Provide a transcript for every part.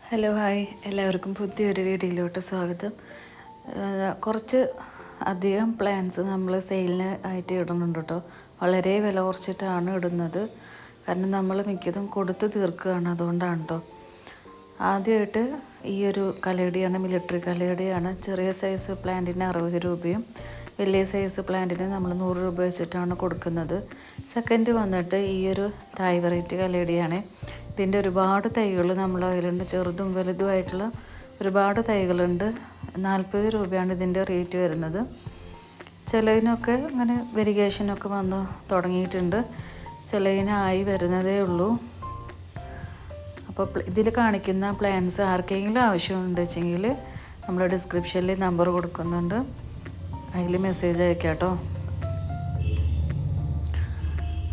Hello hi, എല്ലാവർക്കും പുതിയൊരു വീഡിയോയിലോട്ട് സ്വാഗതം. കുറച്ച് അധികം പ്ലാന്റ്സ് നമ്മൾ സെയിലിന് ആയിട്ട് ഇടുന്നുണ്ട് കേട്ടോ. വളരെ വില കുറച്ചിട്ടാണ് ഇടുന്നത്. കാരണം നമ്മൾ മിക്കതും കൊടുത്ത് തീർക്കുകയാണ്, അതുകൊണ്ടാണ് കേട്ടോ. ആദ്യമായിട്ട് ഈ ഒരു കലേഡിയാണ്, മിലിറ്ററി കലേഡിയാണ്. ചെറിയ സൈസ് പ്ലാന്റിന് 60 രൂപയും വലിയ സൈസ് പ്ലാന്റിന് നമ്മൾ 100 രൂപ വെച്ചിട്ടാണ് കൊടുക്കുന്നത്. സെക്കൻഡ് വന്നിട്ട് ഈ ഒരു തായ് വെറൈറ്റി കലേഡിയാണ്. ഇതിൻ്റെ ഒരുപാട് തൈകൾ നമ്മളെ കയ്യിലുണ്ട്, ചെറുതും വലുതുമായിട്ടുള്ള ഒരുപാട് തൈകളുണ്ട്. 40 രൂപയാണ് ഇതിൻ്റെ റേറ്റ് വരുന്നത്. ചിലതിനൊക്കെ അങ്ങനെ വെരിഗേഷനൊക്കെ വന്ന് തുടങ്ങിയിട്ടുണ്ട്, ചിലതിനായി വരുന്നതേ ഉള്ളൂ. അപ്പോൾ ഇതിൽ കാണിക്കുന്ന പ്ലാൻസ് ആർക്കെങ്കിലും ആവശ്യമുണ്ട് വെച്ചെങ്കിൽ നമ്മൾ ഡിസ്ക്രിപ്ഷനിൽ നമ്പർ കൊടുക്കുന്നുണ്ട്, അതിൽ മെസ്സേജ് അയക്കാം കേട്ടോ.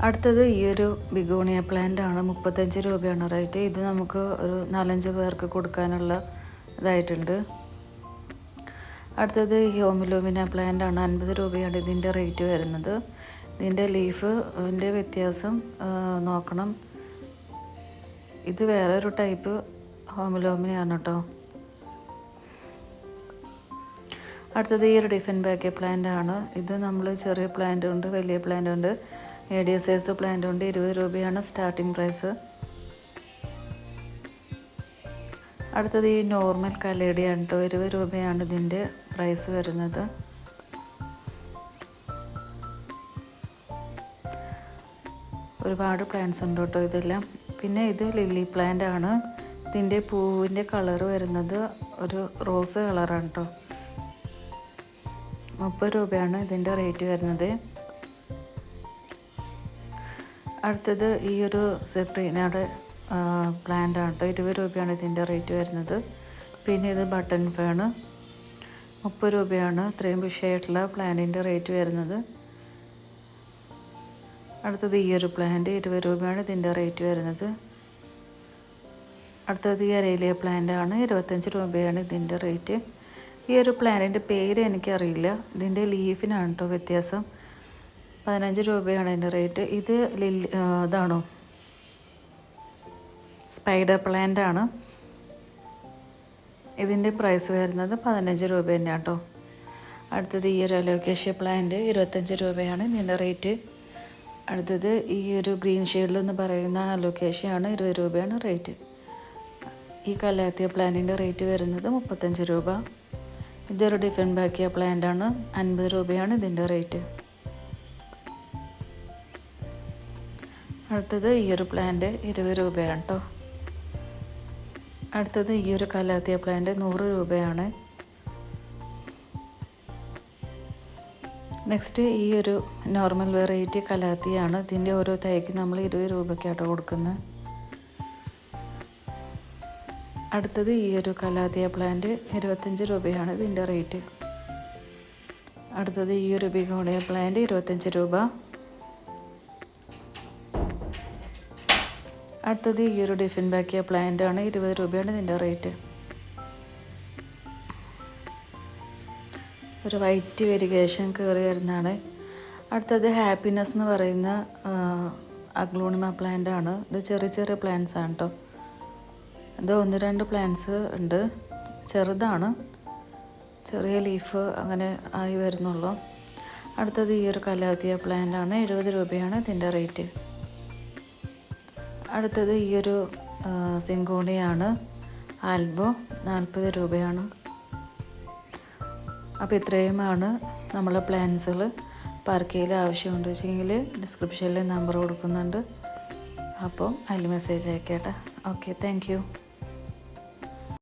അടുത്തത് ഈ ഒരു ബിഗോണിയ പ്ലാന്റ് ആണ്. 35 രൂപയാണ് റേറ്റ്. ഇത് നമുക്ക് ഒരു 4-5 പേർക്ക് കൊടുക്കാനുള്ള ഇതായിട്ടുണ്ട്. അടുത്തത് ഈ ഹോമിലോമിന പ്ലാന്റ് ആണ്. 50 രൂപയാണ് ഇതിൻ്റെ റേറ്റ് വരുന്നത്. ഇതിൻ്റെ ലീഫിൻ്റെ വ്യത്യാസം നോക്കണം. ഇത് വേറെ ഒരു ടൈപ്പ് ഹോമിലോമിനയാണ് കേട്ടോ. അടുത്തത് ഈ ഒരു ഡിഫൻ ബാക്കിയ പ്ലാന്റ് ആണ്. ഇത് നമ്മൾ ചെറിയ പ്ലാന്റ് ഉണ്ട്, വലിയ പ്ലാന്റ് ഉണ്ട്, മീഡിയം സൈസ് പ്ലാന്റ് ഉണ്ട്. 20 രൂപയാണ് സ്റ്റാർട്ടിംഗ് പ്രൈസ്. അടുത്തത് ഈ നോർമൽ കലേഡിയാണ് കേട്ടോ. 20 രൂപയാണ് ഇതിൻ്റെ പ്രൈസ് വരുന്നത്. ഒരുപാട് പ്ലാന്റ്സ് ഉണ്ട് കേട്ടോ ഇതെല്ലാം. പിന്നെ ഇത് ലില്ലി പ്ലാന്റ് ആണ്. ഇതിൻ്റെ പൂവിൻ്റെ കളറ് വരുന്നത് ഒരു റോസ് കളറാണ് കേട്ടോ. 30 രൂപയാണ് ഇതിൻ്റെ റേറ്റ് വരുന്നത്. അടുത്തത് ഈ ഒരു സെപ്രീനയുടെ പ്ലാന്റ് ആണ് കേട്ടോ. 20 രൂപയാണ് ഇതിൻ്റെ റേറ്റ് വരുന്നത്. പിന്നെ ഇത് ബട്ടൺ ഫേണ് 30 രൂപയാണ് ഇത്രയും ബുഷായിട്ടുള്ള പ്ലാന്റിൻ്റെ റേറ്റ് വരുന്നത്. അടുത്തത് ഈ ഒരു പ്ലാന്റ് 20 രൂപയാണ് ഇതിൻ്റെ റേറ്റ് വരുന്നത്. അടുത്തത് ഈ അരയിലിയ പ്ലാന്റ് ആണ്. 25 രൂപയാണ് ഇതിൻ്റെ റേറ്റ്. ഈ ഒരു പ്ലാന്റിൻ്റെ പേര് എനിക്കറിയില്ല. ഇതിൻ്റെ ലീഫിനാണ് കേട്ടോ വ്യത്യാസം. 15 രൂപയാണ് അതിൻ്റെ റേറ്റ്. ഇത് ഇതാണോ, സ്പൈഡർ പ്ലാന്റ് ആണ്. ഇതിൻ്റെ പ്രൈസ് വരുന്നത് 15 രൂപ തന്നെയാണ് കേട്ടോ. അടുത്തത് ഈ ഒരു അലോക്കേഷ്യ പ്ലാന്റ് 25 രൂപയാണ് ഇതിൻ്റെ റേറ്റ്. അടുത്തത് ഈ ഒരു ഗ്രീൻ ഷെയ്ഡിൽ എന്ന് പറയുന്ന അലോക്കേഷ്യയാണ്. 20 രൂപയാണ് റേറ്റ്. ഈ കലാത്തിയ പ്ലാന്റിൻ്റെ റേറ്റ് വരുന്നത് 35 രൂപ. ഇതൊരു ഡിഫൻ ബാക്കിയ പ്ലാന്റ് ആണ്. 50 രൂപയാണ് ഇതിൻ്റെ റേറ്റ്. അടുത്തത് ഈ ഒരു പ്ലാന്റ് 20 രൂപയാണ് കേട്ടോ. അടുത്തത് ഈ ഒരു കലാത്തിയ പ്ലാന്റ് 100 രൂപയാണ്. നെക്സ്റ്റ് ഈ ഒരു നോർമൽ വെറൈറ്റി കലാത്തിയാണ്. ഇതിൻ്റെ ഓരോ തൈക്ക് നമ്മൾ 20 രൂപയ്ക്കാട്ടോ കൊടുക്കുന്നത്. അടുത്തത് ഈ ഒരു കലാത്തിയ പ്ലാന്റ് 25 രൂപയാണ് ഇതിൻ്റെ റേറ്റ്. അടുത്തത് ഈ ഒരു ബിഗോണിയ പ്ലാന്റ് 25 രൂപ. അടുത്തത് ഈ ഒരു ഡിഫൻ ബാക്കിയ പ്ലാന്റ് ആണ്. 20 രൂപയാണ് ഇതിൻ്റെ റേറ്റ്. ഒരു വൈറ്റ് വെരിഗേഷൻ കയറി വരുന്നതാണ്. അടുത്തത് ഹാപ്പിനെസ് എന്ന് പറയുന്ന അഗ്ലോണിമ പ്ലാന്റ് ആണ്. ഇത് ചെറിയ ചെറിയ പ്ലാന്റ്സ് ആണ് കേട്ടോ. ഇത് 1-2 പ്ലാന്റ്സ് ഉണ്ട്, ചെറുതാണ്, ചെറിയ ലീഫ് അങ്ങനെ ആയി വരുന്നുള്ളൂ. അടുത്തത് ഈ ഒരു കലാത്തിയ പ്ലാന്റ് ആണ്. 70 രൂപയാണ് ഇതിൻ്റെ റേറ്റ്. അടുത്തത് ഈ ഒരു സിങ്കോണിയാണ്. ആൽബോ 40 രൂപയാണ്. അപ്പോൾ ഇത്രയുമാണ് നമ്മളെ പ്ലാൻസുകൾ. പാർക്കയിൽ ആവശ്യമുണ്ട് വെച്ചെങ്കിൽ ഡിസ്ക്രിപ്ഷനിൽ നമ്പർ കൊടുക്കുന്നുണ്ട്, അപ്പോൾ അതിൽ മെസ്സേജ് അയക്കട്ടെ. Okay, thank U.